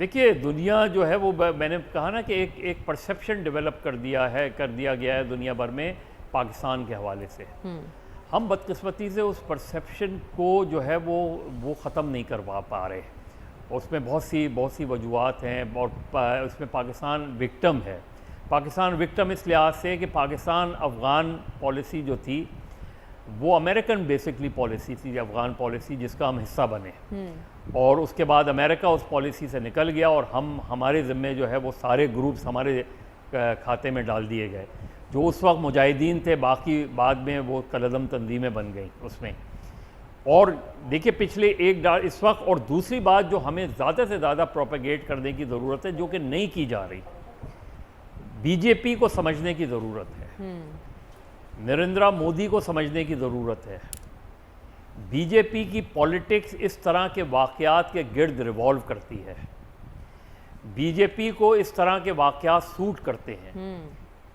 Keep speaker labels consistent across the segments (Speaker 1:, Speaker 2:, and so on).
Speaker 1: देखिए दुनिया जो है वो मैंने कहा ना कि एक परसेप्शन डेवलप कर दिया गया है दुनिया भर में पाकिस्तान के हवाले से। हम बदकिस्मती से उस परसेप्शन को जो है वो ख़त्म नहीं करवा पा रहे। उसमें बहुत सी वजूहत हैं और उसमें पाकिस्तान विक्टिम है। पाकिस्तान विक्टिम इस लिहाज से कि पाकिस्तान अफ़गान पॉलिसी जो थी वो अमेरिकन बेसिकली पॉलिसी थी, अफ़गान पॉलिसी जिसका हम हिस्सा बने, और उसके बाद अमेरिका उस पॉलिसी से निकल गया और हमारे ज़िम्मे जो है वो सारे ग्रुप्स हमारे खाते में डाल दिए गए। जो उस वक्त मुजाहिदीन थे, बाकी बाद में वो कलदम तंजीमें बन गई उसमें। और देखिए पिछले इस वक्त, और दूसरी बात जो हमें ज़्यादा से ज़्यादा प्रोपेगेट करने की ज़रूरत है, जो कि नहीं की जा रही, बीजेपी को समझने की ज़रूरत है, नरेंद्र मोदी को समझने की ज़रूरत है। बीजेपी की पॉलिटिक्स इस तरह के वाक़यात के गिर्द रिवॉल्व करती है। बीजेपी को इस तरह के वाक़यात सूट करते हैं।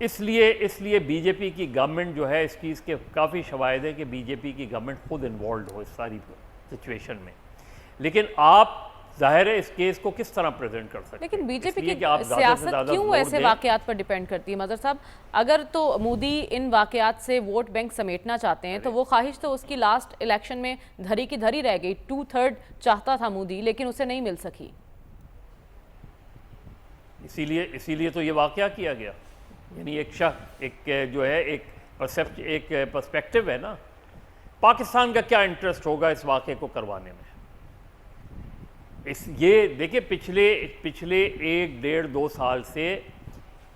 Speaker 1: इसलिए बीजेपी की गवर्नमेंट जो है, इस चीज़ के काफ़ी शवाहिद है कि बीजेपी की गवर्नमेंट खुद इन्वॉल्व हो इस सारी सिचुएशन में। लेकिन आप ज़ाहिर है इस केस को किस तरह प्रेजेंट कर सकते हैं।
Speaker 2: लेकिन बीजेपी की सियासत क्यों ऐसे वाकयात पर डिपेंड करती है मजहर साहब? अगर तो मोदी इन वाकयात से वोट बैंक समेटना चाहते हैं तो वो ख्वाहिश तो उसकी लास्ट इलेक्शन में धरी की धरी रह गई। 2/3 चाहता था मोदी, लेकिन उसे नहीं मिल सकी।
Speaker 1: इसीलिए तो ये वाकया किया गया। यानी एक पर्सपेक्टिव है ना, पाकिस्तान का क्या इंटरेस्ट होगा इस वाक़े को करवाने में। ये देखिए पिछले 1-1.5-2 साल से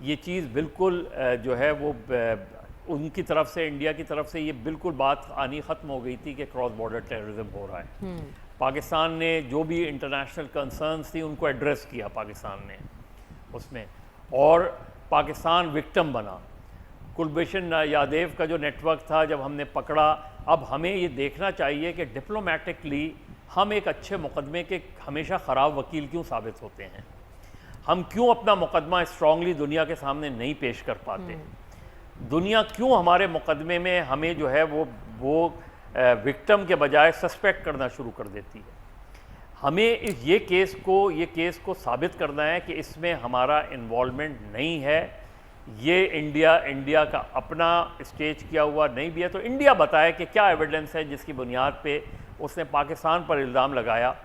Speaker 1: ये चीज़ बिल्कुल जो है वो उनकी तरफ से, इंडिया की तरफ से ये बिल्कुल बात आनी ख़त्म हो गई थी कि क्रॉस बॉर्डर टेररिज्म हो रहा है। पाकिस्तान ने जो भी इंटरनेशनल कंसर्न्स थी उनको एड्रेस किया पाकिस्तान ने उसमें, और पाकिस्तान विक्टिम बना। कुलभूषण यादव का जो नेटवर्क था जब हमने पकड़ा, अब हमें ये देखना चाहिए कि डिप्लोमेटिकली हम एक अच्छे मुकदमे के हमेशा ख़राब वकील क्यों साबित होते हैं। हम क्यों अपना मुकदमा स्ट्रांगली दुनिया के सामने नहीं पेश कर पाते। दुनिया क्यों हमारे मुकदमे में हमें जो है वो विक्टिम के बजाय सस्पेक्ट करना शुरू कर देती है। हमें ये केस को साबित करना है कि इसमें हमारा इन्वॉल्वमेंट नहीं है। ये इंडिया का अपना स्टेज किया हुआ नहीं भी है, तो इंडिया बताए कि क्या एविडेंस है जिसकी बुनियाद पे उसने पाकिस्तान पर इल्ज़ाम लगाया